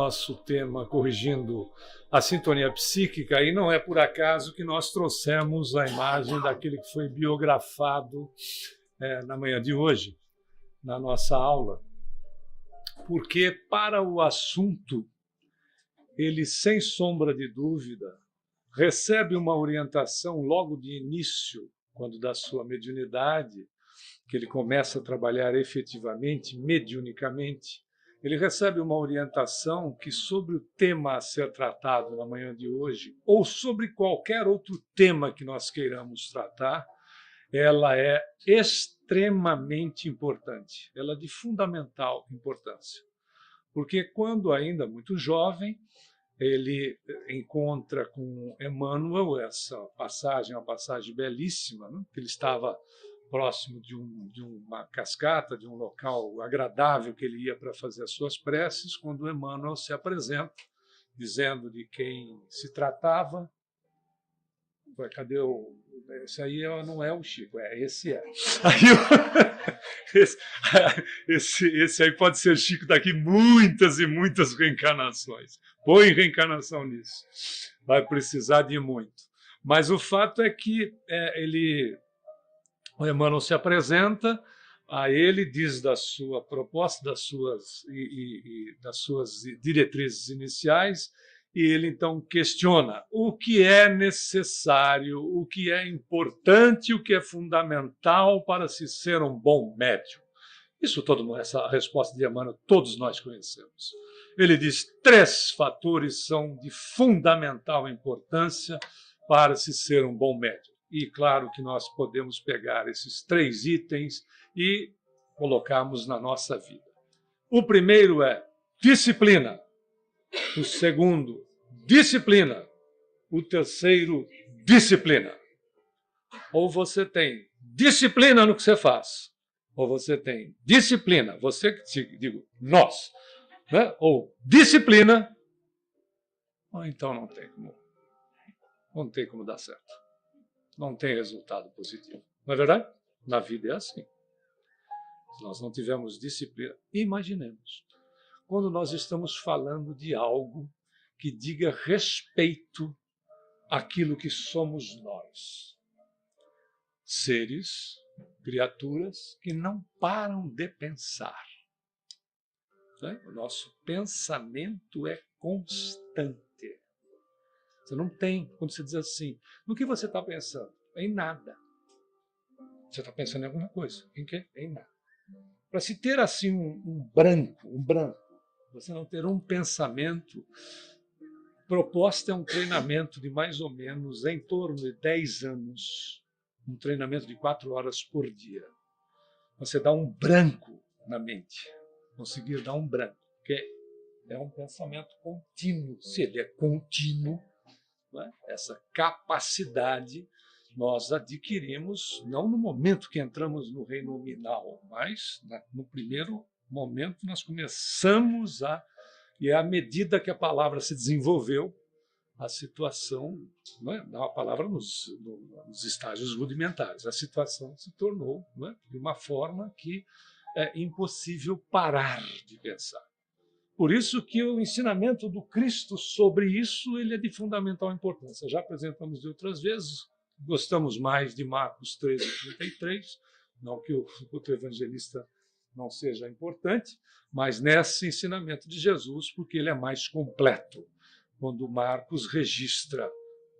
nosso tema Corrigindo a Sintonia Psíquica, e não é por acaso que nós trouxemos a imagem daquele que foi biografado na manhã de hoje, na nossa aula, porque para o assunto, ele, sem sombra de dúvida, recebe uma orientação logo de início, quando da sua mediunidade, que ele começa a trabalhar efetivamente, mediunicamente, ele recebe uma orientação que, sobre o tema a ser tratado na manhã de hoje, ou sobre qualquer outro tema que nós queiramos tratar, ela é extremamente importante, ela é de fundamental importância. Porque quando ainda muito jovem, ele encontra com Emmanuel essa passagem, uma passagem belíssima, né? Que ele estava próximo de uma cascata, de um local agradável que ele ia para fazer as suas preces, quando Emmanuel se apresenta, dizendo de quem se tratava. Cadê o... Esse aí não é o Chico, esse é. Esse aí pode ser Chico daqui muitas e muitas reencarnações. Põe reencarnação nisso. Vai precisar de muito. Mas o fato é que o Emmanuel se apresenta a ele, diz da sua proposta, das suas diretrizes iniciais, e ele então questiona o que é necessário, o que é importante, o que é fundamental para se ser um bom médium. Essa resposta de Emmanuel todos nós conhecemos. Ele diz: 3 fatores são de fundamental importância para se ser um bom médium. E claro que nós podemos pegar esses 3 itens e colocarmos na nossa vida. O primeiro é disciplina. O segundo, disciplina. O terceiro, disciplina. Ou você tem disciplina no que você faz, ou você tem disciplina, você que digo, nós, né? Ou disciplina, ou então não tem como dar certo. Não tem resultado positivo. Não é verdade? Na vida é assim. Se nós não tivermos disciplina, imaginemos, quando nós estamos falando de algo que diga respeito àquilo que somos nós. Seres, criaturas que não param de pensar. O nosso pensamento é constante. Você não tem, quando você diz assim, no que você está pensando? Em nada. Você está pensando em alguma coisa. Em quê? Em nada. Para se ter assim um branco, você não ter um pensamento, proposta é um treinamento de mais ou menos em torno de 10 anos, um treinamento de 4 horas por dia. Você dá um branco na mente, conseguir dar um branco, porque é um pensamento contínuo. Se ele é contínuo, essa capacidade nós adquirimos, não no momento que entramos no reino nominal, mas no primeiro momento nós começamos e à medida que a palavra se desenvolveu, a situação, a palavra nos estágios rudimentares, a situação se tornou de uma forma que é impossível parar de pensar. Por isso que o ensinamento do Cristo sobre isso ele é de fundamental importância. Já apresentamos de outras vezes, gostamos mais de Marcos 13:33, não que o outro evangelista não seja importante, mas nesse ensinamento de Jesus, porque ele é mais completo. Quando Marcos registra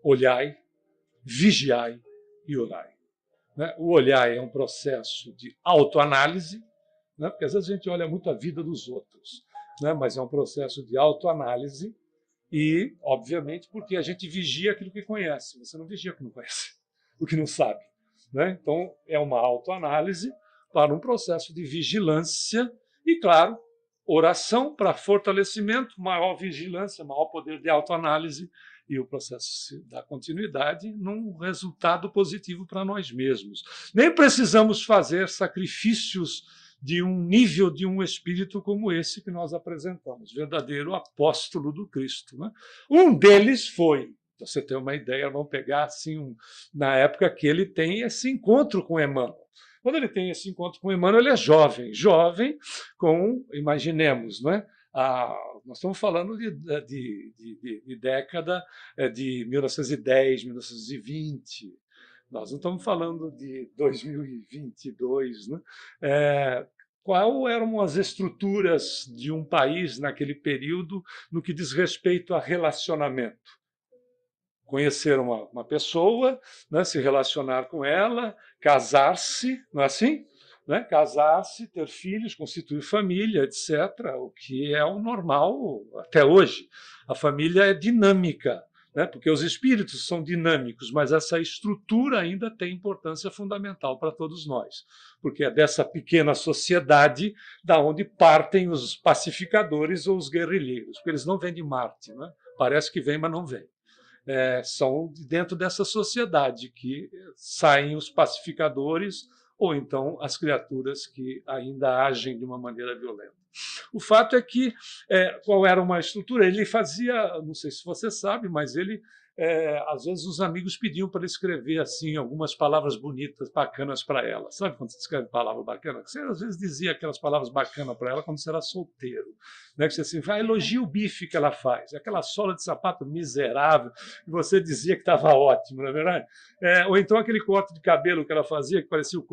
olhai, vigiai e orai. O olhai é um processo de autoanálise, porque às vezes a gente olha muito a vida dos outros, mas é um processo de autoanálise e, obviamente, porque a gente vigia aquilo que conhece. Você não vigia o que não conhece, o que não sabe. Então, é uma autoanálise para um processo de vigilância e, claro, oração para fortalecimento, maior vigilância, maior poder de autoanálise e o processo da continuidade num resultado positivo para nós mesmos. Nem precisamos fazer sacrifícios de um nível de um espírito como esse que nós apresentamos, verdadeiro apóstolo do Cristo. Um deles foi, para você ter uma ideia, vamos pegar assim, na época que ele tem esse encontro com Emmanuel. Quando ele tem esse encontro com Emmanuel, ele é jovem com, imaginemos, Nós estamos falando de década de 1910, 1920. Nós não estamos falando de 2022, né? Qual eram as estruturas de um país naquele período no que diz respeito a relacionamento? Conhecer uma pessoa, né, se relacionar com ela, casar-se, não é assim? Né? Casar-se, ter filhos, constituir família, etc., o que é o normal até hoje. A família é dinâmica, né? Porque os espíritos são dinâmicos, mas essa estrutura ainda tem importância fundamental para todos nós, porque é dessa pequena sociedade da onde partem os pacificadores ou os guerrilheiros, porque eles não vêm de Marte, né? Parece que vêm, mas não vêm. São dentro dessa sociedade que saem os pacificadores ou então as criaturas que ainda agem de uma maneira violenta. O fato é que, qual era uma estrutura? Ele fazia, não sei se você sabe, mas ele, às vezes, os amigos pediam para ele escrever assim, algumas palavras bonitas, bacanas para ela. Sabe quando você escreve palavra bacana? Você, às vezes, dizia aquelas palavras bacanas para ela quando você era solteiro. Né? Que você assim, elogia o bife que ela faz, aquela sola de sapato miserável, e você dizia que estava ótimo, não é verdade? Ou então aquele corte de cabelo que ela fazia, que parecia o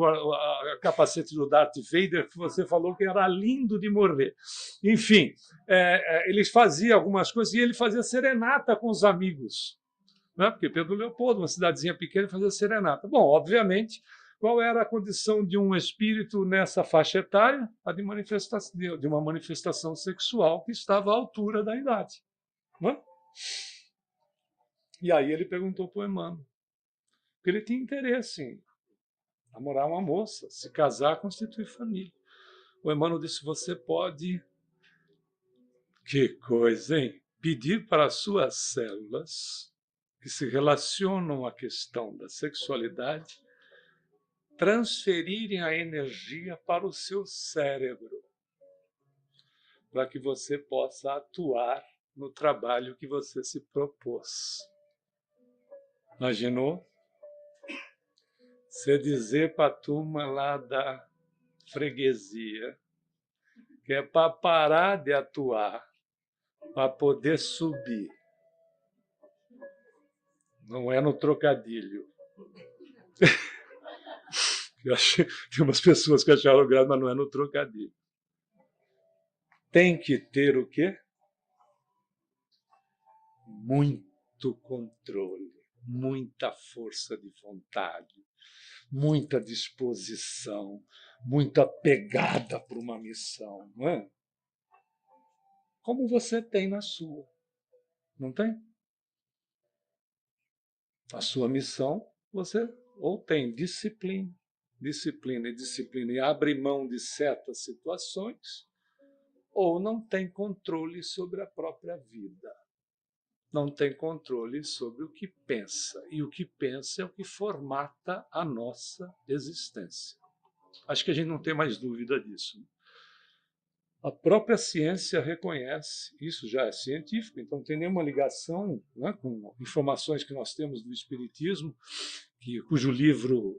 capacete do Darth Vader, que você falou que era lindo de morrer. Enfim, ele fazia algumas coisas, e ele fazia serenata com os amigos. Né? Porque Pedro Leopoldo, uma cidadezinha pequena, fazia serenata. Bom, obviamente, qual era a condição de um espírito nessa faixa etária? A de uma manifestação sexual que estava à altura da idade. Né? E aí ele perguntou para o Emmanuel, porque ele tinha interesse em namorar uma moça, se casar, constituir família. O Emmanuel disse, você pode, que coisa, hein? Pedir para as suas células que se relacionam à questão da sexualidade transferirem a energia para o seu cérebro, para que você possa atuar no trabalho que você se propôs. Imaginou? Você dizer para a turma lá da freguesia que é para parar de atuar, para poder subir. Não é no trocadilho. Tem umas pessoas que acharam graça, mas não é no trocadilho. Tem que ter o quê? Muito controle, muita força de vontade, muita disposição, muita pegada para uma missão, não é? Como você tem na sua, não tem? A sua missão, você ou tem disciplina e abre mão de certas situações, ou não tem controle sobre a própria vida. Não tem controle sobre o que pensa. E o que pensa é o que formata a nossa existência. Acho que a gente não tem mais dúvida disso. A própria ciência reconhece, isso já é científico, então não tem nenhuma ligação, né, com informações que nós temos do Espiritismo, cujo livro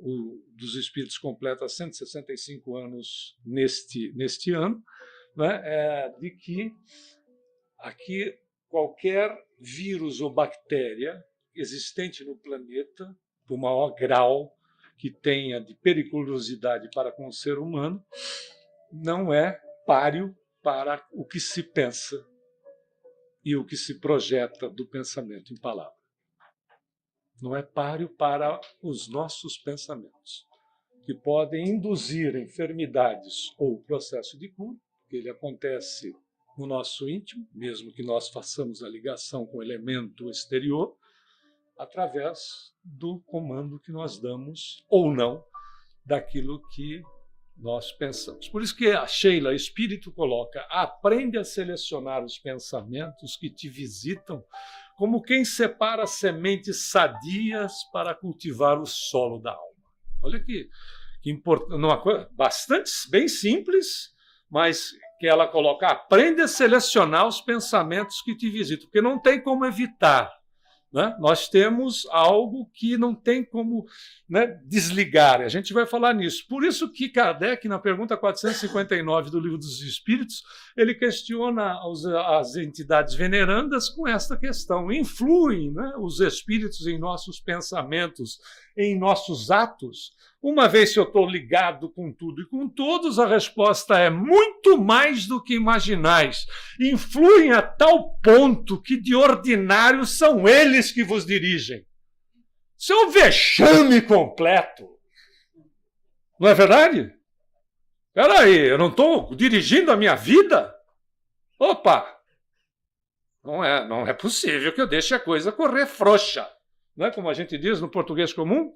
dos Espíritos completa 165 anos neste ano, né, de que aqui qualquer vírus ou bactéria existente no planeta, por maior grau que tenha de periculosidade para com o ser humano, não é páreo para o que se pensa e o que se projeta do pensamento em palavra. Não é páreo para os nossos pensamentos, que podem induzir enfermidades ou processo de cura, que ele acontece no nosso íntimo, mesmo que nós façamos a ligação com o elemento exterior, através do comando que nós damos, ou não, daquilo que nós pensamos. Por isso que a Sheila Espírito coloca, aprende a selecionar os pensamentos que te visitam como quem separa sementes sadias para cultivar o solo da alma. Olha que importante, uma coisa bastante, bem simples, mas que ela coloca, aprende a selecionar os pensamentos que te visitam, porque não tem como evitar. né? Nós temos algo que não tem como, né, desligar. A gente vai falar nisso. Por isso que Kardec, na pergunta 459 do Livro dos Espíritos, ele questiona as entidades venerandas com esta questão. Influem, né, os espíritos em nossos pensamentos, em nossos atos? Uma vez que eu estou ligado com tudo e com todos, a resposta é muito mais do que imaginais. Influem a tal ponto que, de ordinário, são eles que vos dirigem. Isso é um vexame completo. Não é verdade? Espera aí, eu não estou dirigindo a minha vida? Opa! Não é possível que eu deixe a coisa correr frouxa. Não é como a gente diz no português comum?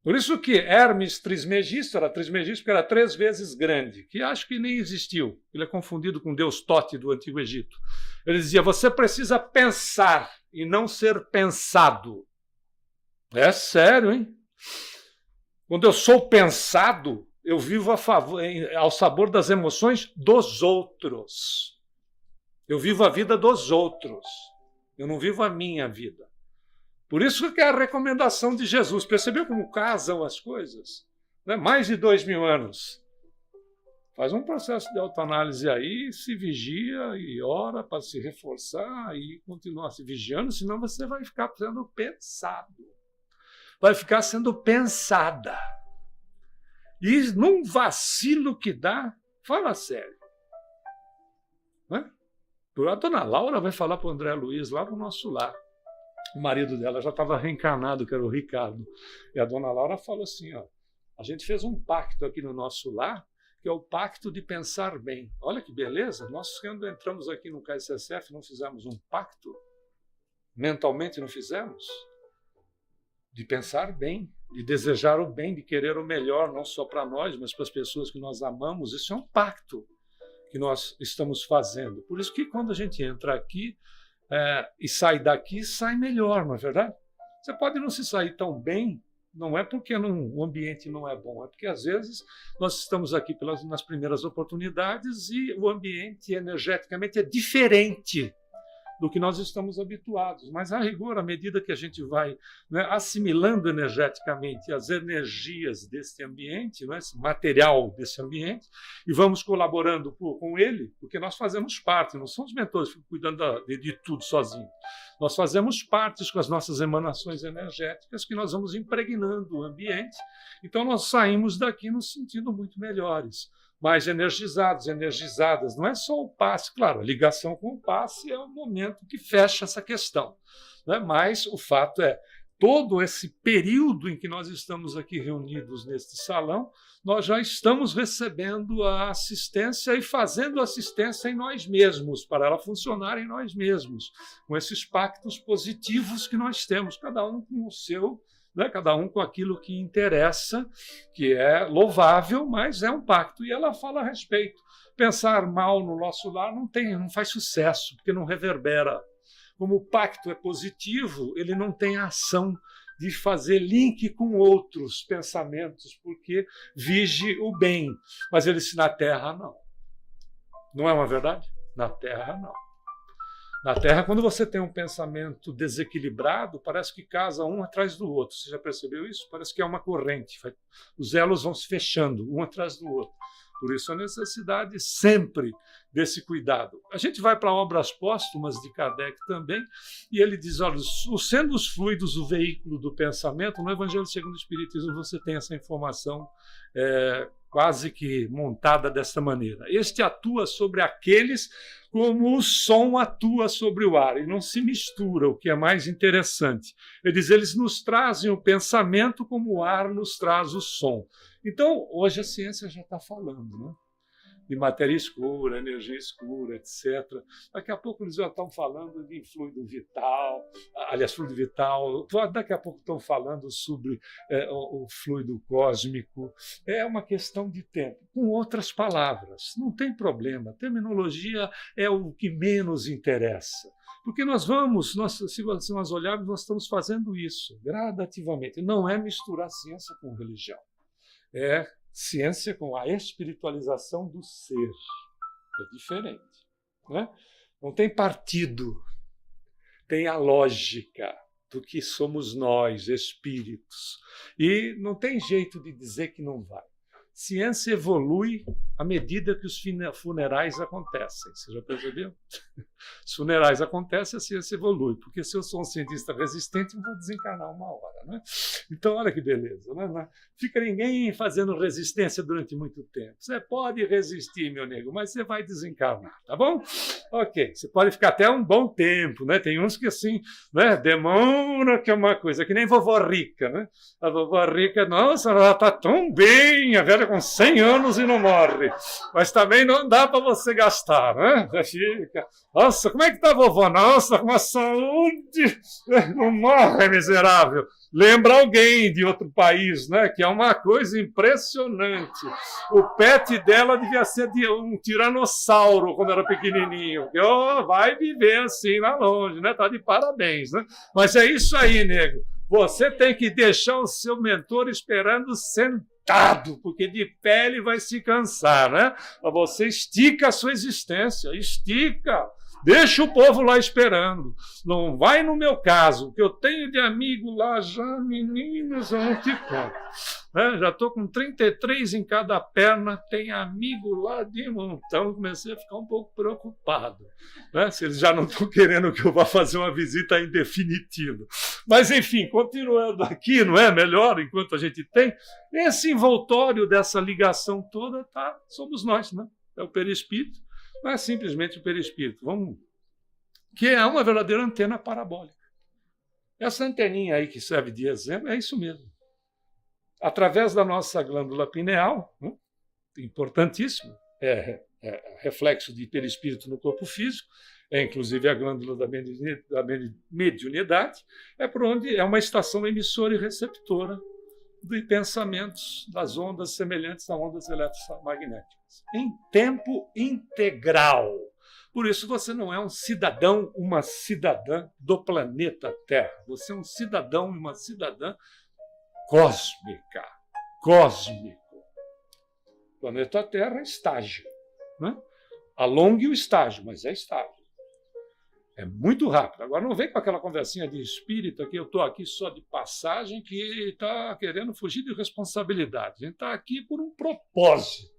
Por isso que Hermes Trismegisto era Trismegisto porque era 3 vezes grande, que acho que nem existiu. Ele é confundido com Deus Tote do Antigo Egito. Ele dizia, você precisa pensar e não ser pensado. É sério, hein? Quando eu sou pensado, eu vivo ao sabor das emoções dos outros. Eu vivo a vida dos outros. Eu não vivo a minha vida. Por isso que é a recomendação de Jesus. Percebeu como casam as coisas? Né? Mais de 2000 anos. Faz um processo de autoanálise aí, se vigia e ora para se reforçar e continuar se vigiando, senão você vai ficar sendo pensado. Vai ficar sendo pensada. E num vacilo que dá, fala sério. Né? A dona Laura vai falar para o André Luiz lá no nosso lar. O marido dela já estava reencarnado, que era o Ricardo. E a dona Laura falou assim, ó, a gente fez um pacto aqui no nosso lar, que é o pacto de pensar bem. Olha que beleza, nós quando entramos aqui no KSSF não fizemos um pacto? Mentalmente não fizemos? De pensar bem, de desejar o bem, de querer o melhor, não só para nós, mas para as pessoas que nós amamos. Isso é um pacto que nós estamos fazendo. Por isso que quando a gente entra aqui, e sai daqui, sai melhor, não é verdade? Você pode não se sair tão bem, não é porque o ambiente não é bom, é porque às vezes nós estamos aqui nas primeiras oportunidades e o ambiente energeticamente é diferente do que nós estamos habituados. Mas, a rigor, à medida que a gente vai, né, assimilando energeticamente as energias desse ambiente, né, esse material desse ambiente, e vamos colaborando com ele, porque nós fazemos parte, não somos mentores que ficam cuidando de tudo sozinhos. Nós fazemos parte com as nossas emanações energéticas que nós vamos impregnando o ambiente, então nós saímos daqui nos sentindo muito melhores, mais energizados, energizadas. Não é só o passe, claro, a ligação com o passe é o momento que fecha essa questão, né? Mas o fato é, todo esse período em que nós estamos aqui reunidos neste salão, nós já estamos recebendo a assistência e fazendo assistência em nós mesmos, para ela funcionar em nós mesmos, com esses pactos positivos que nós temos, cada um com o seu, né? Cada um com aquilo que interessa, que é louvável, mas é um pacto. E ela fala a respeito. Pensar mal no nosso lar não faz sucesso, porque não reverbera. Como o pacto é positivo, ele não tem a ação de fazer link com outros pensamentos, porque vige o bem. Mas ele disse, na Terra, não. Não é uma verdade? Na Terra, não. Na Terra, quando você tem um pensamento desequilibrado, parece que casa um atrás do outro. Você já percebeu isso? Parece que é uma corrente. Os elos vão se fechando, um atrás do outro. Por isso a necessidade sempre desse cuidado. A gente vai para obras póstumas de Kardec também, e ele diz, olha, sendo os fluidos o veículo do pensamento, no Evangelho segundo o Espiritismo você tem essa informação quase que montada desta maneira. Este atua sobre aqueles como o som atua sobre o ar, e não se mistura, o que é mais interessante. Ele diz, eles nos trazem o pensamento como o ar nos traz o som. Então, hoje a ciência já está falando, né? De matéria escura, energia escura, etc. Daqui a pouco eles já estão falando de fluido vital, aliás, fluido vital, daqui a pouco estão falando sobre o fluido cósmico. É uma questão de tempo. Com outras palavras, não tem problema. A terminologia é o que menos interessa. Porque se nós olharmos, nós estamos fazendo isso gradativamente. Não é misturar ciência com religião. É ciência com a espiritualização do ser. É diferente, né? Não tem partido. tem a lógica do que somos nós, espíritos. E não tem jeito de dizer que não vai. Ciência evolui à medida que os funerais acontecem. Você já percebeu? Os funerais acontecem, a ciência evolui. Porque se eu sou um cientista resistente, eu vou desencarnar uma hora. Né? Então, olha que beleza. Né? Não fica ninguém fazendo resistência durante muito tempo. Você pode resistir, meu nego, mas você vai desencarnar, tá bom? Ok, você pode ficar até um bom tempo. Né? Tem uns que assim, né? Demora, que é uma coisa, que nem vovó Rica. Né? A vovó Rica, nossa, ela está tão bem, a velha com 100 anos e não morre. Mas também não dá para você gastar, né? Fica. Nossa, como é que está a vovó? Nossa, com a saúde. Não morre, miserável. Lembra alguém de outro país, né? Que é uma coisa impressionante. O pet dela devia ser de um tiranossauro quando era pequenininho. Porque, vai viver assim lá longe, né? Tá de parabéns, né? Mas é isso aí, nego. Você tem que deixar o seu mentor esperando sentado, porque de pé ele vai se cansar, né? Você estica a sua existência, estica. Deixa o povo lá esperando. Não vai no meu caso, que eu tenho de amigo lá já, meninos, eu não te conto. Já estou com 33 em cada perna, tem amigo lá de montão. Comecei a ficar um pouco preocupado. Se eles já não estão querendo que eu vá fazer uma visita em definitivo. Mas, enfim, continuando aqui, não é melhor, enquanto a gente tem, esse envoltório dessa ligação toda, somos nós, né? É o perispírito. Não é simplesmente o perispírito, que é uma verdadeira antena parabólica. Essa anteninha aí que serve de exemplo é isso mesmo. Através da nossa glândula pineal, importantíssimo, é reflexo de perispírito no corpo físico, é inclusive a glândula da mediunidade, é por onde é uma estação emissora e receptora de pensamentos das ondas semelhantes a ondas eletromagnéticas, em tempo integral. Por isso você não é um cidadão, uma cidadã do planeta Terra. Você é um cidadão e uma cidadã cósmica, cósmico. O planeta Terra é estágio. Né? Alongue o estágio, mas é estágio. É muito rápido. Agora não vem com aquela conversinha de espírita que eu estou aqui só de passagem, que está querendo fugir de responsabilidade. A gente está aqui por um propósito.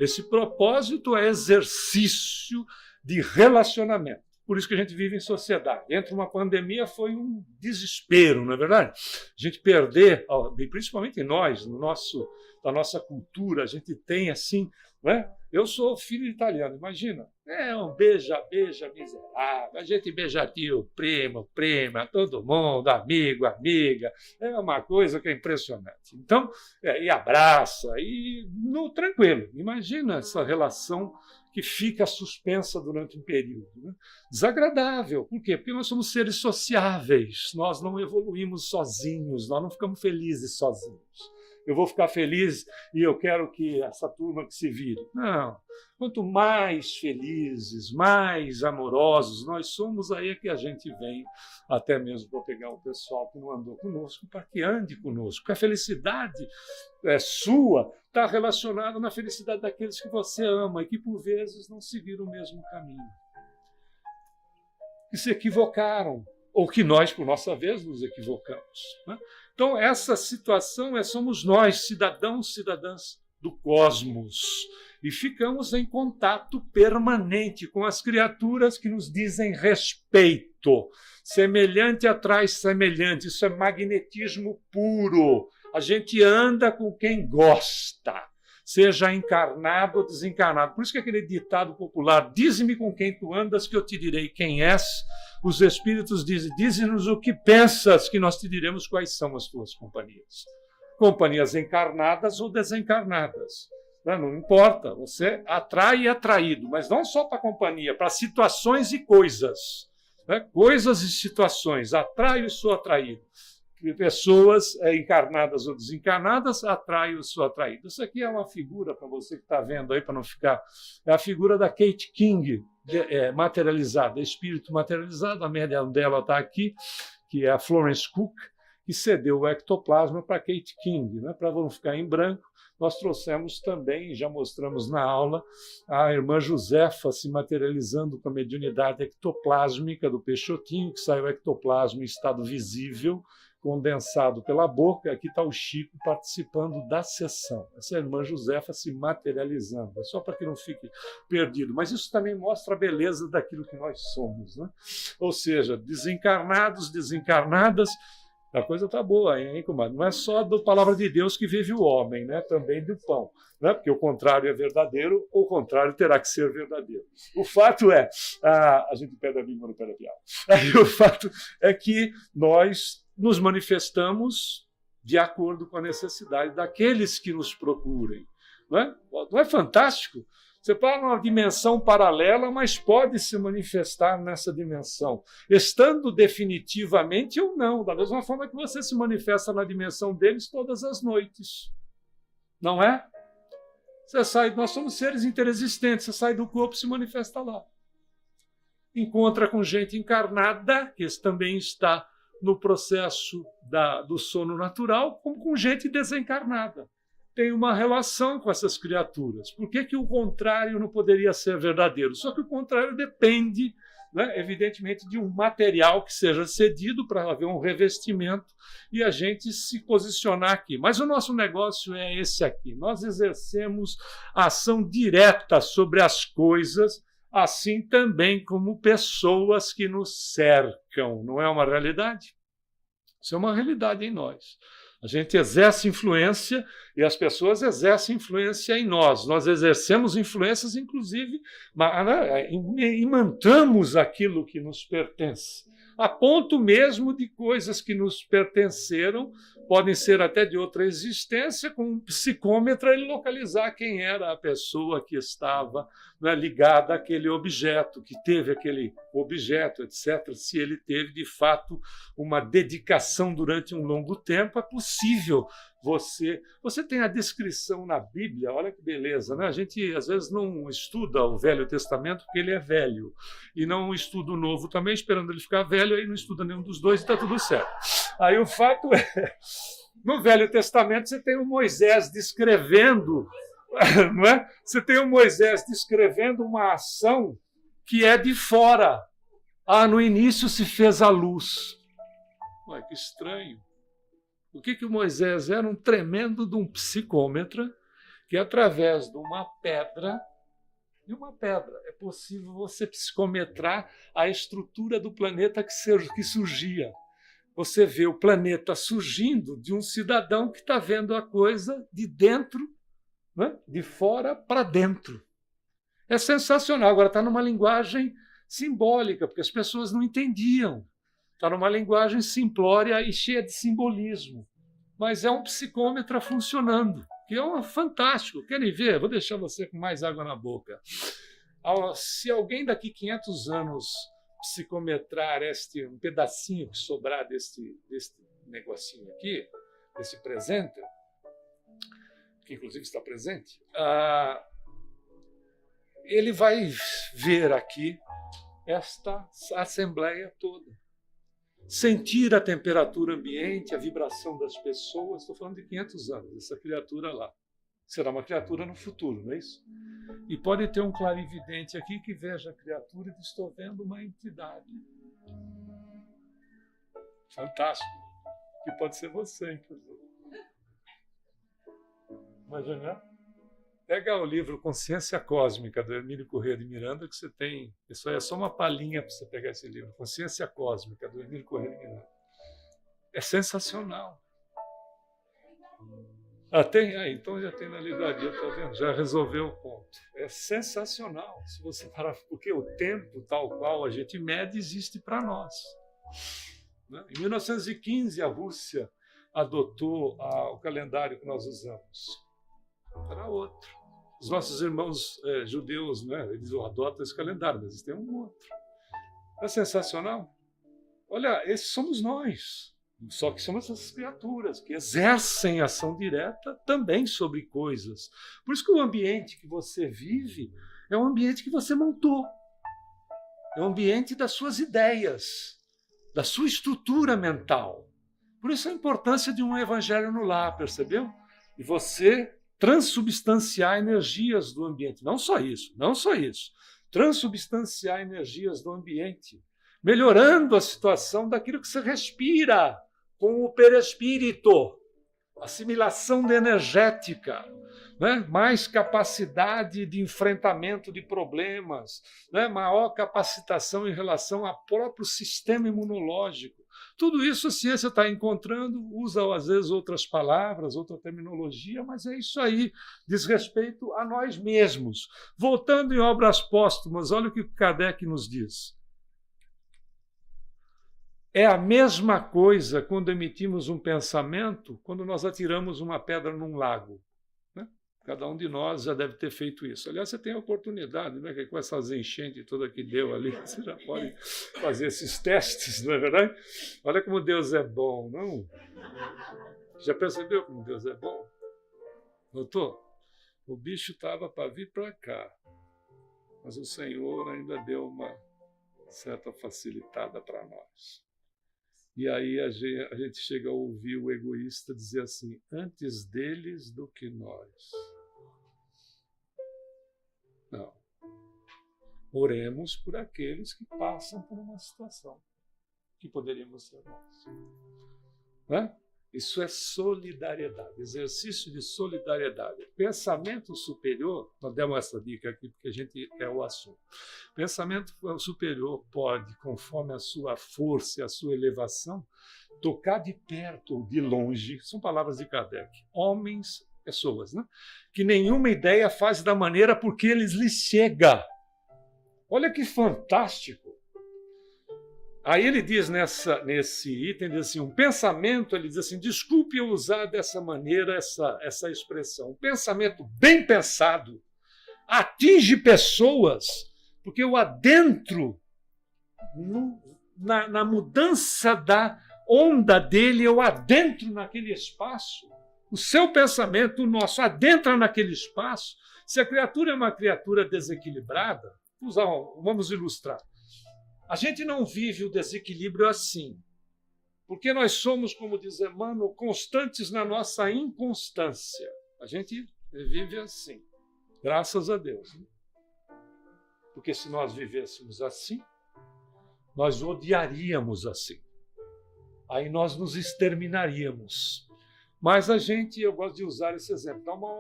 Esse propósito é exercício de relacionamento. Por isso que a gente vive em sociedade. Entre uma pandemia foi um desespero, não é verdade? A gente perder, principalmente nós, da nossa cultura, a gente tem assim, não é? Eu sou filho de italiano, imagina. É um beija-beija miserável. A gente beija tio, primo, prima, todo mundo, amigo, amiga. É uma coisa que é impressionante. Então, e abraça, e tranquilo. Imagina essa relação que fica suspensa durante um período. Né? Desagradável. Por quê? Porque nós somos seres sociáveis. Nós não evoluímos sozinhos, nós não ficamos felizes sozinhos. Eu vou ficar feliz e eu quero que essa turma que se vire. Não. Quanto mais felizes, mais amorosos nós somos, aí é que a gente vem até mesmo para pegar o pessoal que não andou conosco, para que ande conosco. Porque a felicidade sua está relacionada na felicidade daqueles que você ama e que, por vezes, não seguiram o mesmo caminho. Que se equivocaram, ou que nós, por nossa vez, nos equivocamos. Né? Então, essa situação somos nós, cidadãos, cidadãs do cosmos, e ficamos em contato permanente com as criaturas que nos dizem respeito. Semelhante atrai semelhante, isso é magnetismo puro. A gente anda com quem gosta, seja encarnado ou desencarnado. Por isso que aquele ditado popular, dize-me com quem tu andas, que eu te direi quem és. Os espíritos dizem, dize-nos o que pensas, que nós te diremos quais são as tuas companhias. Companhias encarnadas ou desencarnadas. Não importa, você atrai e é atraído, mas não só para a companhia, para situações e coisas. Né? Coisas e situações, atraio e sou atraído. Pessoas encarnadas ou desencarnadas, atraio e sou atraído. Isso aqui é uma figura, para você que está vendo aí, para não ficar... É a figura da Kate King, materializada, espírito materializado. A média dela está aqui, que é a Florence Cook, que cedeu o ectoplasma para Kate King, né, para não ficar em branco. nós trouxemos também, já mostramos na aula, a irmã Josefa se materializando com a mediunidade ectoplásmica do Peixotinho, que saiu ectoplasma em estado visível, condensado pela boca. Aqui está o Chico participando da sessão. Essa é a irmã Josefa se materializando. É só para que não fique perdido. Mas isso também mostra a beleza daquilo que nós somos, né? Ou seja, desencarnados, desencarnadas. A coisa está boa, hein, comadre? Não é só da palavra de Deus que vive o homem, né? Também do pão. Né? Porque o contrário é verdadeiro, o contrário terá que ser verdadeiro. O fato é... a gente pede a língua no pé da piada. O fato é que nós nos manifestamos de acordo com a necessidade daqueles que nos procurem. Não é fantástico? Você está numa dimensão paralela, mas pode se manifestar nessa dimensão, estando definitivamente ou não, da mesma forma que você se manifesta na dimensão deles todas as noites. Não é? Você sai, nós somos seres interexistentes, você sai do corpo e se manifesta lá. Encontra com gente encarnada, que também está no processo do sono natural, como com gente desencarnada. Tem uma relação com essas criaturas. Por que o contrário não poderia ser verdadeiro? Só que o contrário depende, né, evidentemente, de um material que seja cedido para haver um revestimento e a gente se posicionar aqui. Mas o nosso negócio é esse aqui. Nós exercemos ação direta sobre as coisas, assim também como pessoas que nos cercam. Não é uma realidade? Isso é uma realidade em nós. A gente exerce influência e as pessoas exercem influência em nós. Nós exercemos influências, inclusive, imantamos aquilo que nos pertence. A ponto mesmo de coisas que nos pertenceram, podem ser até de outra existência, com um psicômetro ele localizar quem era a pessoa que estava, né, ligada àquele objeto, que teve aquele objeto, etc. Se ele teve, de fato, uma dedicação durante um longo tempo, é possível você tem a descrição na Bíblia, olha que beleza, né? A gente às vezes não estuda o Velho Testamento porque ele é velho, e não estuda o Novo também, esperando ele ficar velho, aí não estuda nenhum dos dois e está tudo certo. Aí o fato é, no Velho Testamento você tem o Moisés descrevendo, não é? Você tem o Moisés descrevendo uma ação que é de fora. No início se fez a luz. Ué, que estranho. O que o Moisés era? Um tremendo de um psicômetra que, através de uma pedra, é possível você psicometrar a estrutura do planeta que surgia. Você vê o planeta surgindo de um cidadão que está vendo a coisa de dentro, né? De fora para dentro. É sensacional. Agora está numa linguagem simbólica, porque as pessoas não entendiam. Está numa linguagem simplória e cheia de simbolismo. Mas é um psicômetro funcionando, que é fantástico. Querem ver? Vou deixar você com mais água na boca. Se alguém daqui 500 anos psicometrar um pedacinho que sobrar deste negocinho aqui, desse presente, que inclusive está presente, ele vai ver aqui esta assembleia toda. Sentir a temperatura ambiente, a vibração das pessoas. Estou falando de 500 anos, essa criatura lá. Será uma criatura no futuro, não é isso? E pode ter um clarividente aqui que veja a criatura e diz: estou vendo uma entidade. Fantástico. Que pode ser você, inclusive. Imagina? Pega o livro Consciência Cósmica, do Hermínio Corrêa de Miranda, que você tem... Isso aí é só uma palhinha para você pegar esse livro. Consciência Cósmica, do Hermínio Corrêa de Miranda. É sensacional. Tem? Então já tem na livraria, tá vendo? Já resolveu o ponto. É sensacional. Se você parar, porque o tempo tal qual a gente mede existe para nós. Né? Em 1915, a Rússia adotou o calendário que nós usamos. Era outro. Os nossos irmãos judeus, né, eles adotam esse calendário, mas eles têm um outro. É sensacional. Olha, esses somos nós. Só que somos essas criaturas que exercem ação direta também sobre coisas. Por isso que o ambiente que você vive é um ambiente que você montou. É um ambiente das suas ideias, da sua estrutura mental. Por isso a importância de um evangelho no lar, percebeu? E você transubstanciar energias do ambiente. Não só isso, não só isso. Transubstanciar energias do ambiente, melhorando a situação daquilo que você respira com o perispírito, assimilação de energética, né? Mais capacidade de enfrentamento de problemas, né? Maior capacitação em relação ao próprio sistema imunológico. Tudo isso a ciência está encontrando, usa às vezes outras palavras, outra terminologia, mas é isso aí, diz respeito a nós mesmos. Voltando em obras póstumas, olha o que Kardec nos diz. É a mesma coisa quando emitimos um pensamento, quando nós atiramos uma pedra num lago. Né? Cada um de nós já deve ter feito isso. Aliás, você tem a oportunidade, né? Que com essas enchentes toda que deu ali, você já pode fazer esses testes, não é verdade? Olha como Deus é bom, não? Já percebeu como Deus é bom? Notou? O bicho estava para vir para cá, mas o Senhor ainda deu uma certa facilitada para nós. E aí a gente chega a ouvir o egoísta dizer assim, antes deles do que nós. Não. Oremos por aqueles que passam por uma situação que poderíamos ser nós. Né? Isso é solidariedade, exercício de solidariedade. Pensamento superior, nós demos essa dica aqui porque a gente é o assunto. Pensamento superior pode, conforme a sua força e a sua elevação, tocar de perto ou de longe, são palavras de Kardec, homens, pessoas, né? Que nenhuma ideia faz da maneira porque eles lhes chega. Olha que fantástico! Aí ele diz nesse item, diz assim, um pensamento, ele diz assim, desculpe eu usar dessa maneira essa expressão, um pensamento bem pensado atinge pessoas, porque o adentro, na mudança da onda dele, eu adentro naquele espaço, o seu pensamento, o nosso, adentra naquele espaço. Se a criatura é uma criatura desequilibrada, vamos ilustrar. A gente não vive o desequilíbrio assim, porque nós somos, como diz Emmanuel, constantes na nossa inconstância. A gente vive assim, graças a Deus. Né? Porque se nós vivêssemos assim, nós odiaríamos assim. Aí nós nos exterminaríamos. Mas a gente, eu gosto de usar esse exemplo, dá uma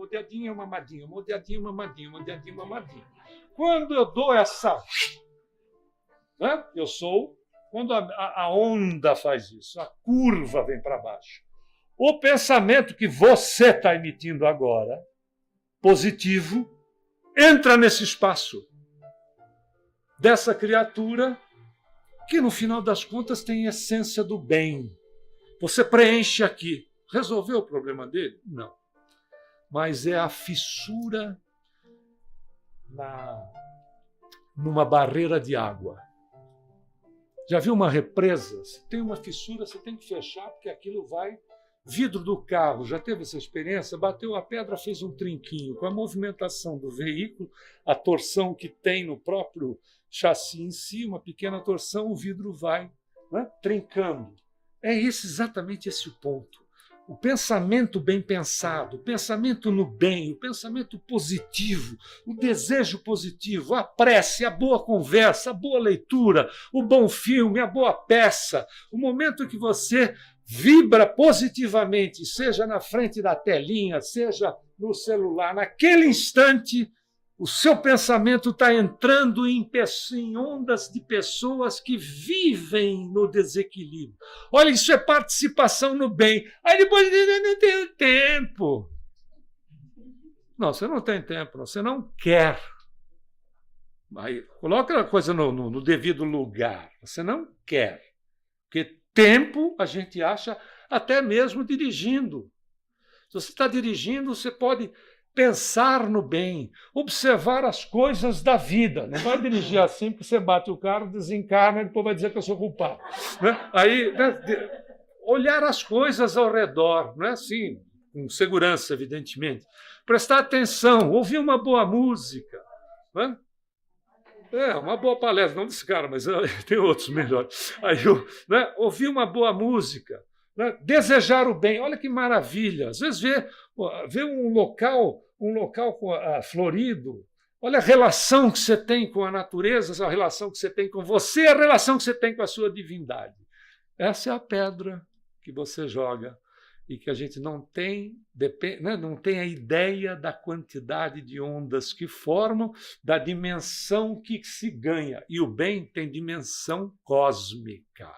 odiadinha, uma mamadinha, uma odiadinha, uma mamadinha, uma odiadinha, uma mamadinha. Quando eu dou essa... Né? Eu sou, quando a onda faz isso, a curva vem para baixo. O pensamento que você está emitindo agora, positivo, entra nesse espaço dessa criatura que, no final das contas, tem essência do bem. Você preenche aqui. Resolveu o problema dele? Não. Mas é a fissura numa barreira de água. Já viu uma represa? Se tem uma fissura, você tem que fechar, porque aquilo vai... Vidro do carro, já teve essa experiência? Bateu a pedra, fez um trinquinho. Com a movimentação do veículo, a torção que tem no próprio chassi em si, uma pequena torção, o vidro vai, né, trincando. É exatamente esse o ponto. O pensamento bem pensado, o pensamento no bem, o pensamento positivo, o desejo positivo, a prece, a boa conversa, a boa leitura, o bom filme, a boa peça, o momento que você vibra positivamente, seja na frente da telinha, seja no celular, naquele instante, o seu pensamento está entrando em ondas de pessoas que vivem no desequilíbrio. Olha, isso é participação no bem. Aí depois, eu não tenho tempo. Não, você não tem tempo, você não quer. Aí, coloca a coisa no devido lugar. Você não quer. Porque tempo a gente acha até mesmo dirigindo. Se você está dirigindo, você pode... pensar no bem, observar as coisas da vida. Não vai dirigir assim, porque você bate o carro, desencarna e depois vai dizer que eu sou culpado. Né? Aí, olhar as coisas ao redor, não é assim, com segurança, evidentemente. Prestar atenção, ouvir uma boa música. Né? Uma boa palestra, não desse cara, mas tem outros melhores. Aí, né? Ouvir uma boa música. Né? Desejar o bem, olha que maravilha. Às vezes vê um local florido, olha a relação que você tem com a natureza, a relação que você tem com você, a relação que você tem com a sua divindade. Essa é a pedra que você joga e que a gente não tem a ideia da quantidade de ondas que formam, da dimensão que se ganha. E o bem tem dimensão cósmica.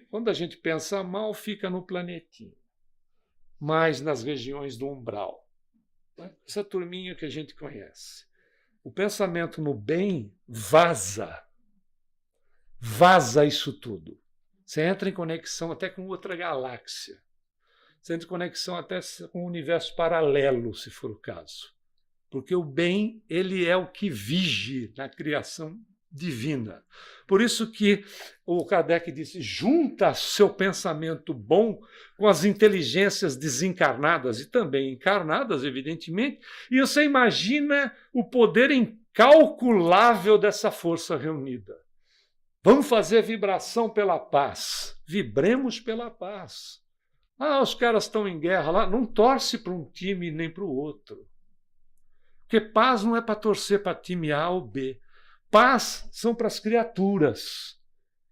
Quando a gente pensa mal, fica no planetinho, mais nas regiões do umbral. Essa turminha que a gente conhece. O pensamento no bem vaza isso tudo. Você entra em conexão até com outra galáxia. Você entra em conexão até com um universo paralelo, se for o caso. Porque o bem, ele é o que vige na criação divina. Por isso que o Kardec disse, junta seu pensamento bom com as inteligências desencarnadas e também encarnadas, evidentemente, e você imagina o poder incalculável dessa força reunida. Vamos fazer vibração pela paz. Vibremos pela paz. Os caras estão em guerra lá. Não torce para um time nem para o outro. Porque paz não é para torcer para time A ou B. Paz são para as criaturas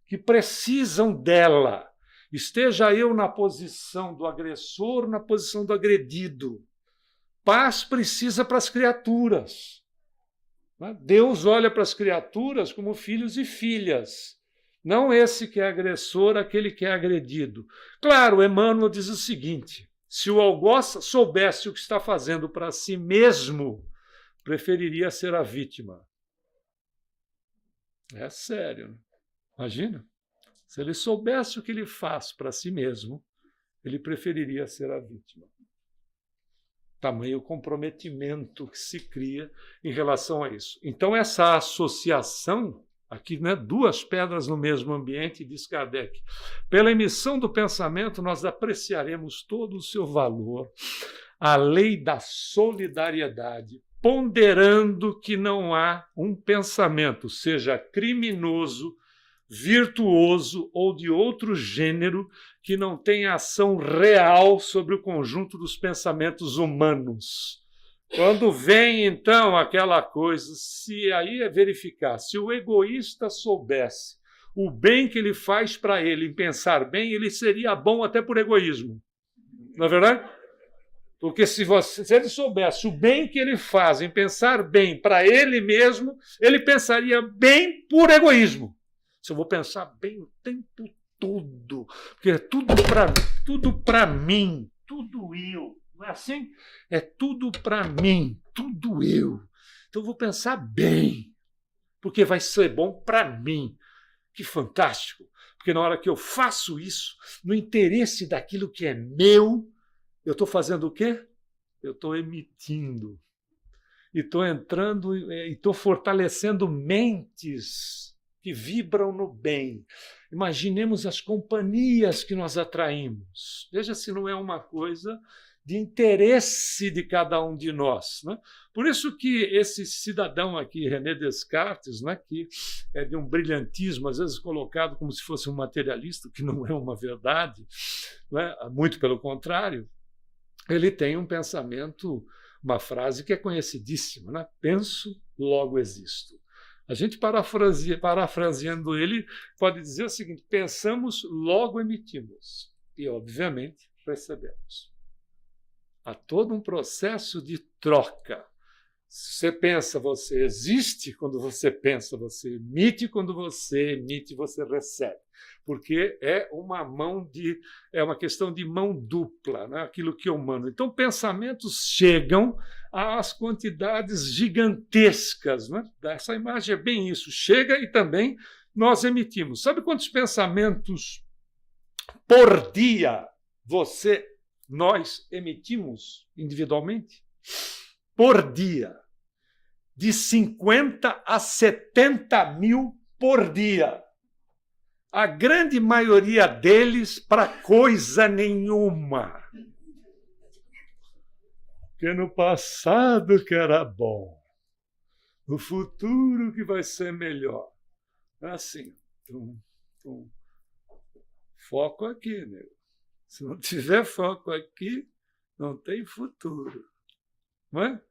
que precisam dela. Esteja eu na posição do agressor, na posição do agredido. Paz precisa para as criaturas. Deus olha para as criaturas como filhos e filhas, não esse que é agressor, aquele que é agredido. Claro, Emmanuel diz o seguinte, se o algoz soubesse o que está fazendo para si mesmo, preferiria ser a vítima. É sério, né? Imagina, se ele soubesse o que ele faz para si mesmo, ele preferiria ser a vítima. Tamanho comprometimento que se cria em relação a isso. Então, essa associação, aqui, né, duas pedras no mesmo ambiente, diz Kardec, pela emissão do pensamento, nós apreciaremos todo o seu valor, a lei da solidariedade, ponderando que não há um pensamento, seja criminoso, virtuoso ou de outro gênero, que não tenha ação real sobre o conjunto dos pensamentos humanos. Quando vem, então, aquela coisa, se aí é verificar, se o egoísta soubesse o bem que ele faz para ele em pensar bem, ele seria bom até por egoísmo. Não é verdade? Porque se ele soubesse o bem que ele faz em pensar bem para ele mesmo, ele pensaria bem por egoísmo. Se eu vou pensar bem o tempo todo, porque é tudo para mim, tudo eu. Não é assim? É tudo para mim, tudo eu. Então eu vou pensar bem, porque vai ser bom para mim. Que fantástico! Porque na hora que eu faço isso, no interesse daquilo que é meu, eu estou fazendo o quê? Eu estou emitindo. E estou entrando e estou fortalecendo mentes que vibram no bem. Imaginemos as companhias que nós atraímos. Veja se não é uma coisa de interesse de cada um de nós. Né? Por isso que esse cidadão aqui, René Descartes, né, que é de um brilhantismo, às vezes colocado como se fosse um materialista, que não é uma verdade, né? Muito pelo contrário, ele tem um pensamento, uma frase que é conhecidíssima, né? Penso, logo existo. A gente, parafraseando ele, pode dizer o seguinte, pensamos, logo emitimos. E, obviamente, recebemos. Há todo um processo de troca. Se você pensa, você existe. Quando você pensa, você emite. Quando você emite, você recebe. Porque é uma questão de mão dupla, né? Aquilo que é humano. Então, pensamentos chegam às quantidades gigantescas. Né? Essa imagem é bem isso. Chega e também nós emitimos. Sabe quantos pensamentos por dia nós emitimos individualmente? Por dia. De 50 a 70 mil por dia. A grande maioria deles para coisa nenhuma. Porque no passado que era bom, no futuro que vai ser melhor. É assim, Foco aqui, nego. Se não tiver foco aqui, não tem futuro. Não é?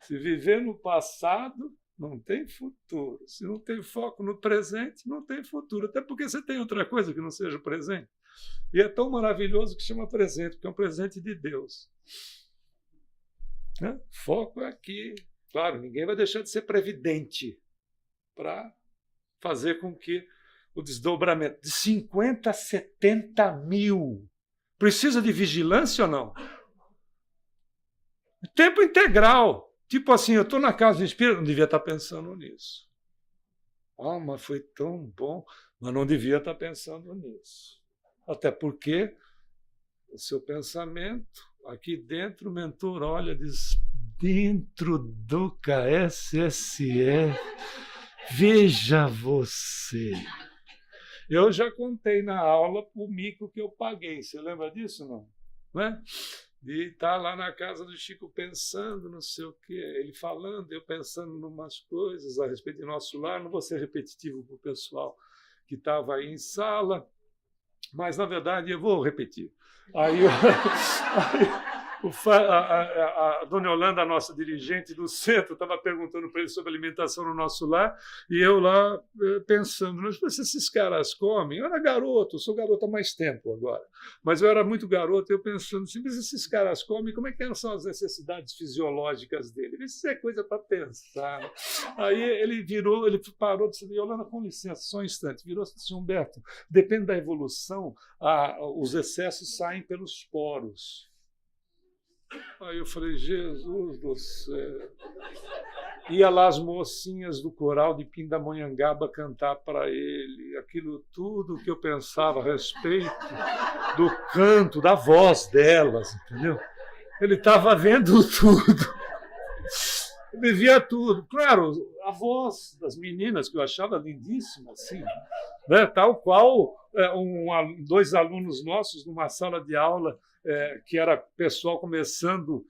Se viver no passado, não tem futuro. Se não tem foco no presente, não tem futuro. Até porque você tem outra coisa que não seja o presente. E é tão maravilhoso que chama presente, porque é um presente de Deus. Né? Foco aqui. Claro, ninguém vai deixar de ser previdente para fazer com que o desdobramento de 50 a 70 mil. Precisa de vigilância ou não? Tempo integral. Tipo assim, eu estou na casa do espírito, não devia estar pensando nisso. Mas foi tão bom, mas não devia estar pensando nisso. Até porque o seu pensamento, aqui dentro, o mentor olha e diz, dentro do KSSF, veja você. Eu já contei na aula o mico que eu paguei. Você lembra disso, não é? De estar lá na casa do Chico pensando, não sei o quê, ele falando, eu pensando em umas coisas a respeito do nosso lar. Não vou ser repetitivo para o pessoal que estava aí em sala, mas, na verdade, eu vou repetir. Aí a dona Yolanda, a nossa dirigente do centro, estava perguntando para ele sobre alimentação no nosso lar, e eu lá pensando, mas se esses caras comem? Eu era garoto, sou garoto há mais tempo agora, mas eu era muito garoto, eu pensando assim, mas esses caras comem, como é que são as necessidades fisiológicas dele? Isso é coisa para pensar. Aí ele virou, ele parou e disse, Yolanda, com licença, só um instante, virou e disse, Humberto, depende da evolução, os excessos saem pelos poros. Aí eu falei, Jesus do céu. Ia lá as mocinhas do coral de Pindamonhangaba cantar para ele, aquilo tudo que eu pensava a respeito do canto, da voz delas, entendeu? Ele estava vendo tudo. Ele via tudo. Claro, a voz das meninas, que eu achava lindíssima, assim, né? Tal qual dois alunos nossos numa sala de aula, que era pessoal começando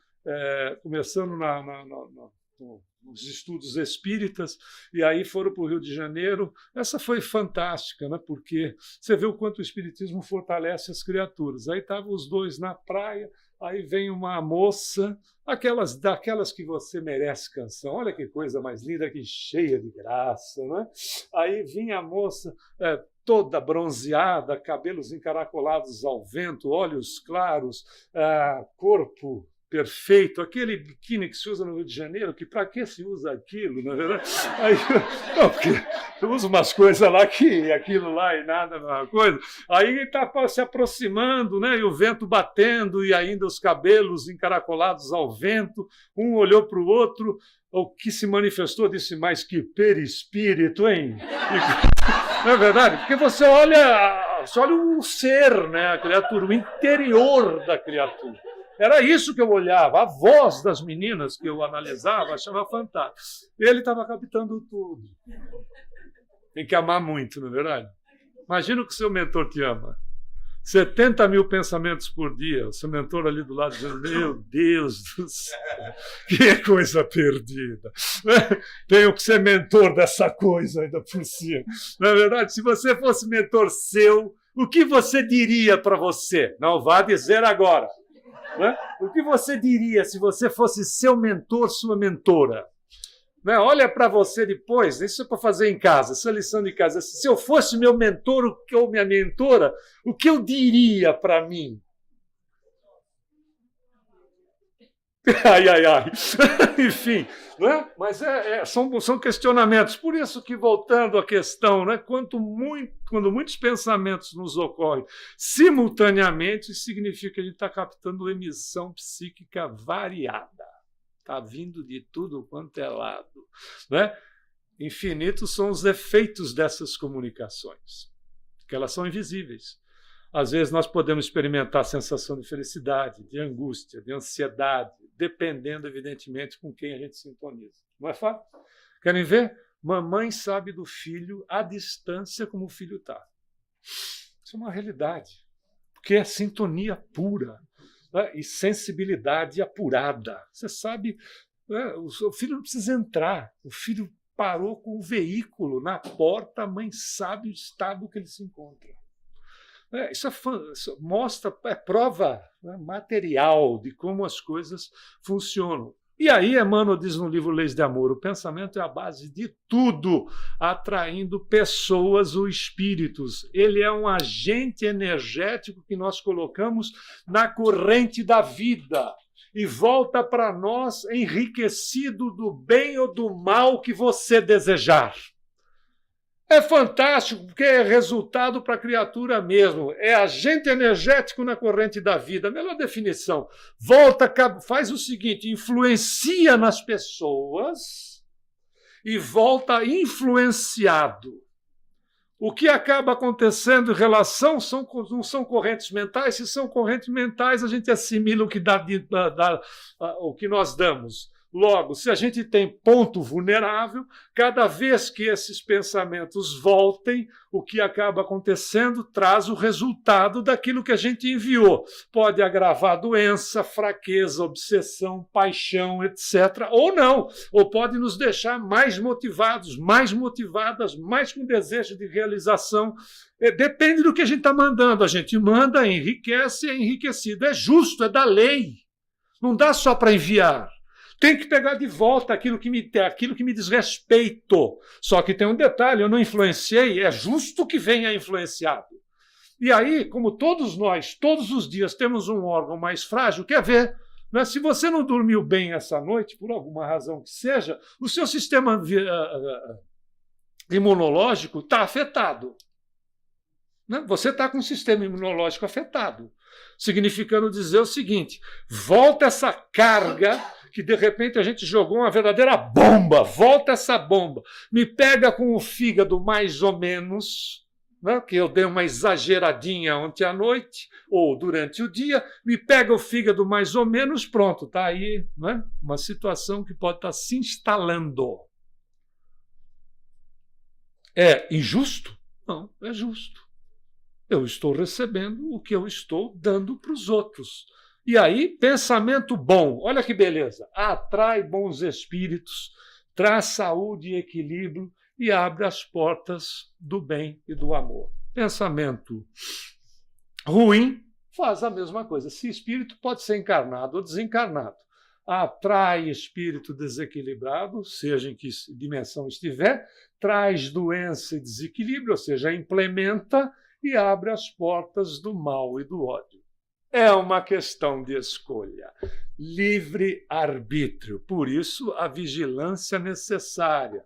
nos estudos espíritas, e aí foram para o Rio de Janeiro. Essa foi fantástica, né? Porque você vê o quanto o espiritismo fortalece as criaturas. Aí estavam os dois na praia, aí vem uma moça, daquelas que você merece canção. Olha que coisa mais linda, que cheia de graça, né? Aí vinha a moça toda bronzeada, cabelos encaracolados ao vento, olhos claros, corpo perfeito, aquele biquíni que se usa no Rio de Janeiro, que para que se usa aquilo, na verdade? Aí, não, porque eu uso umas coisas lá que aquilo lá e nada, não é uma coisa. Aí ele está se aproximando, né? E o vento batendo, e ainda os cabelos encaracolados ao vento, um olhou para o outro, o que se manifestou disse, mas que perispírito, hein? Não é verdade? Porque você olha o ser, né? A criatura, o interior da criatura. Era isso que eu olhava, a voz das meninas que eu analisava, achava fantástico. Ele estava captando tudo. Tem que amar muito, não é verdade? Imagina o que seu mentor te ama. 70 mil pensamentos por dia, o seu mentor ali do lado dizendo, meu Deus do céu, que coisa perdida. Tenho que ser mentor dessa coisa ainda por cima. Na verdade, se você fosse mentor seu, o que você diria para você? Não vá dizer agora. Né? O que você diria se você fosse seu mentor, sua mentora? Né? Olha para você depois, isso é para fazer em casa, essa lição de casa. Se eu fosse meu mentor ou minha mentora, o que eu diria para mim? Ai, ai, ai. Enfim, né? Mas são questionamentos. Por isso que, voltando à questão, né? Quando muitos pensamentos nos ocorrem simultaneamente, significa que a gente está captando emissão psíquica variada. Está vindo de tudo quanto é lado. Né? Infinitos são os efeitos dessas comunicações, que elas são invisíveis. Às vezes nós podemos experimentar a sensação de felicidade, de angústia, de ansiedade, dependendo, evidentemente, com quem a gente sintoniza. Não é fácil? Querem ver? Mamãe sabe do filho à distância como o filho está. Isso é uma realidade, porque é sintonia pura, né? E sensibilidade apurada. Você sabe, né? O seu filho não precisa entrar, o filho parou com o veículo na porta, a mãe sabe o estado que ele se encontra. Isso mostra, é prova, né, material de como as coisas funcionam. E aí, Emmanuel diz no livro Leis de Amor, o pensamento é a base de tudo, atraindo pessoas ou espíritos. Ele é um agente energético que nós colocamos na corrente da vida e volta para nós enriquecido do bem ou do mal que você desejar. É fantástico, porque é resultado para a criatura mesmo. É agente energético na corrente da vida. Melhor definição. Volta, faz o seguinte, influencia nas pessoas e volta influenciado. O que acaba acontecendo em relação não são correntes mentais. Se são correntes mentais, a gente assimila o que, o que nós damos. Logo, se a gente tem ponto vulnerável, cada vez que esses pensamentos voltem, o que acaba acontecendo traz o resultado daquilo que a gente enviou. Pode agravar a doença, fraqueza, obsessão, paixão, etc. Ou não. Ou pode nos deixar mais motivados, mais motivadas, mais com desejo de realização. Depende do que a gente está mandando. A gente manda, enriquece, é enriquecido. É justo, é da lei. Não dá só para enviar. Tem que pegar de volta aquilo que me diz respeito. Só que tem um detalhe, eu não influenciei, é justo que venha influenciado. E aí, como todos nós, todos os dias, temos um órgão mais frágil, quer ver? Né? Se você não dormiu bem essa noite, por alguma razão que seja, o seu sistema imunológico está afetado. Né? Você está com o sistema imunológico afetado. Significando dizer o seguinte, volta essa carga que de repente a gente jogou uma verdadeira bomba, volta essa bomba, me pega com o fígado mais ou menos, né, que eu dei uma exageradinha ontem à noite, ou durante o dia, me pega o fígado mais ou menos, pronto, está aí, né, uma situação que pode estar se instalando. É injusto? Não, é justo. Eu estou recebendo o que eu estou dando para os outros. E aí, pensamento bom, olha que beleza, atrai bons espíritos, traz saúde e equilíbrio e abre as portas do bem e do amor. Pensamento ruim faz a mesma coisa. Esse espírito pode ser encarnado ou desencarnado. Atrai espírito desequilibrado, seja em que dimensão estiver, traz doença e desequilíbrio, ou seja, implementa e abre as portas do mal e do ódio. É uma questão de escolha, livre-arbítrio. Por isso, a vigilância necessária.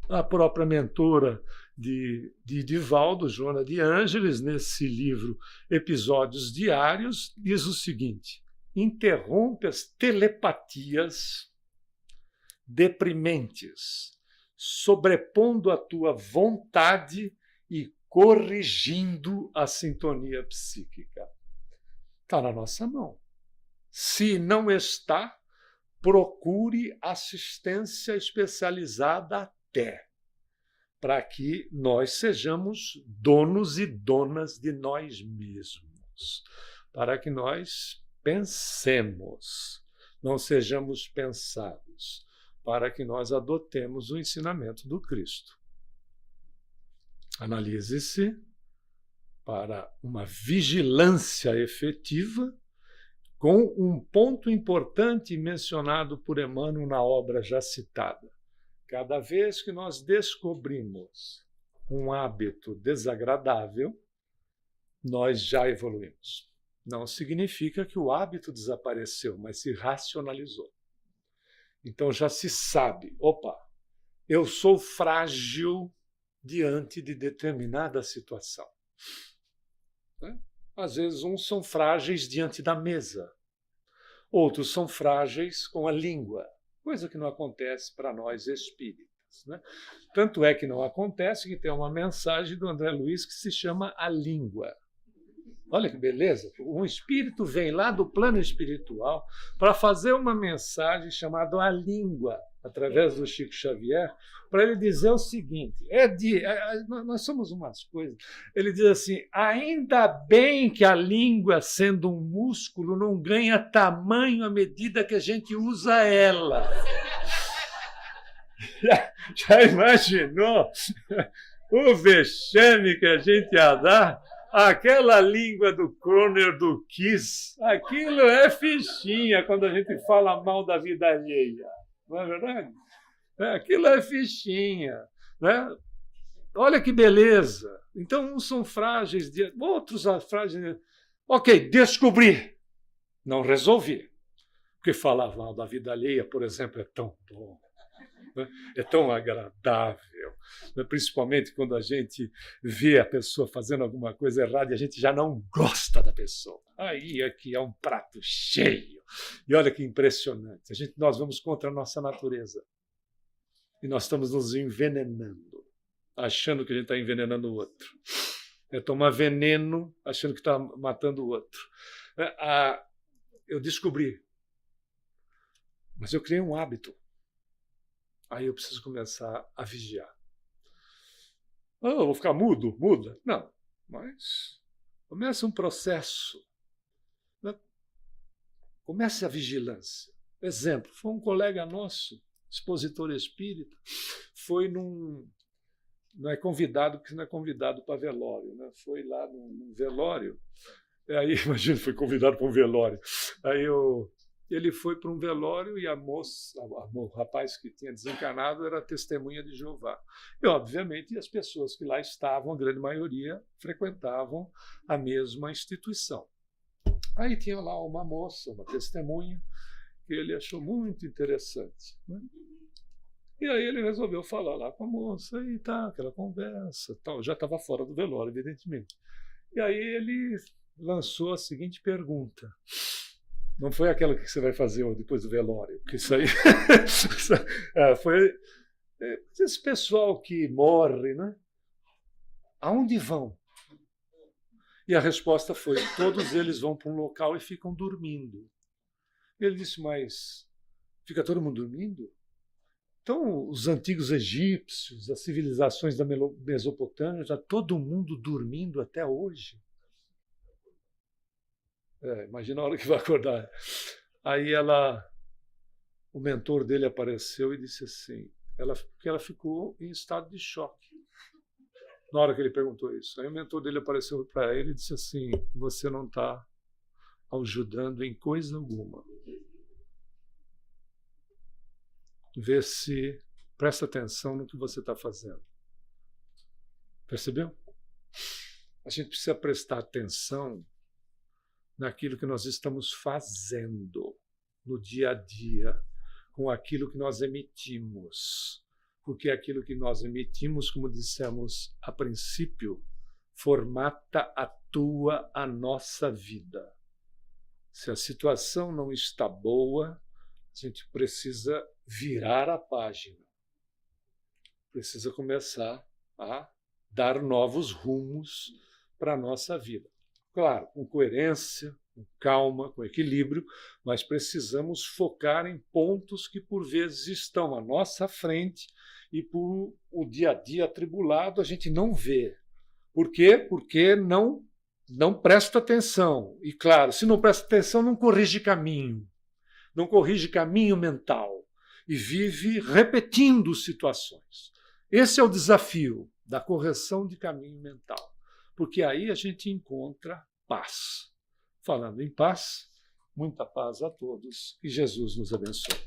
A própria mentora de Divaldo, Joana de Ângeles, nesse livro Episódios Diários, diz o seguinte, interrompe as telepatias deprimentes, sobrepondo a tua vontade e corrigindo a sintonia psíquica. Está na nossa mão. Se não está, procure assistência especializada até, para que nós sejamos donos e donas de nós mesmos, para que nós pensemos, não sejamos pensados, para que nós adotemos o ensinamento do Cristo. Analise-se para uma vigilância efetiva, com um ponto importante mencionado por Emmanuel na obra já citada. Cada vez que nós descobrimos um hábito desagradável, nós já evoluímos. Não significa que o hábito desapareceu, mas se racionalizou. Então já se sabe, opa, eu sou frágil diante de determinada situação. Às vezes, uns são frágeis diante da mesa, outros são frágeis com a língua, coisa que não acontece para nós espíritas. Né? Tanto é que não acontece que tem uma mensagem do André Luiz que se chama A Língua. Olha que beleza! Um espírito vem lá do plano espiritual para fazer uma mensagem chamada A Língua, através do Chico Xavier, para ele dizer o seguinte, nós somos umas coisas, ele diz assim, ainda bem que a língua, sendo um músculo, não ganha tamanho à medida que a gente usa ela. Já imaginou o vexame que a gente ia dar Aquela língua do Croner do Kiss, aquilo é fichinha quando a gente fala mal da vida alheia. Não é verdade? Aquilo é fichinha. Né? Olha que beleza. Então, uns são frágeis, outros são frágeis. Ok, descobri. Não resolvi. Porque falar mal da vida alheia, por exemplo, é tão bom. Né? É tão agradável. Né? Principalmente quando a gente vê a pessoa fazendo alguma coisa errada e a gente já não gosta da pessoa. Aí aqui é um prato cheio. E olha que impressionante. Nós vamos contra a nossa natureza. E nós estamos nos envenenando, achando que a gente está envenenando o outro. É tomar veneno, achando que está matando o outro. Eu descobri, mas eu criei um hábito. Aí eu preciso começar a vigiar. Eu vou ficar mudo? Muda? Não, mas começa um processo. Né? Comece a vigilância. Exemplo, foi um colega nosso, expositor espírita, foi não é convidado, porque não é convidado para velório, né? Foi lá num velório, aí imagina, foi convidado para um velório, aí ele foi para um velório e a moça, o rapaz que tinha desencarnado era testemunha de Jeová. E, obviamente, as pessoas que lá estavam, a grande maioria, frequentavam a mesma instituição. Aí tinha lá uma moça, uma testemunha, que ele achou muito interessante. Né? E aí ele resolveu falar lá com a moça, e tá, aquela conversa, tal. Já estava fora do velório, evidentemente. E aí ele lançou a seguinte pergunta. Não foi aquela que você vai fazer depois do velório, porque isso aí foi esse pessoal que morre, né? Aonde vão? E a resposta foi: todos eles vão para um local e ficam dormindo. Ele disse: mas fica todo mundo dormindo? Então, os antigos egípcios, as civilizações da Mesopotâmia, já todo mundo dormindo até hoje. Imagina a hora que vai acordar. Aí o mentor dele apareceu e disse assim, que ela ficou em estado de choque na hora que ele perguntou isso. Aí o mentor dele apareceu para ele e disse assim: você não está ajudando em coisa alguma. Vê se presta atenção no que você está fazendo. Percebeu? A gente precisa prestar atenção naquilo que nós estamos fazendo no dia a dia, com aquilo que nós emitimos. Porque aquilo que nós emitimos, como dissemos a princípio, formata, atua a nossa vida. Se a situação não está boa, a gente precisa virar a página. Precisa começar a dar novos rumos para a nossa vida. Claro, com coerência, com calma, com equilíbrio, mas precisamos focar em pontos que por vezes estão à nossa frente e por o dia a dia atribulado a gente não vê. Por quê? Porque não presta atenção. E claro, se não presta atenção, não corrige caminho. Não corrige caminho mental. E vive repetindo situações. Esse é o desafio da correção de caminho mental. Porque aí a gente encontra paz. Falando em paz, muita paz a todos e Jesus nos abençoe.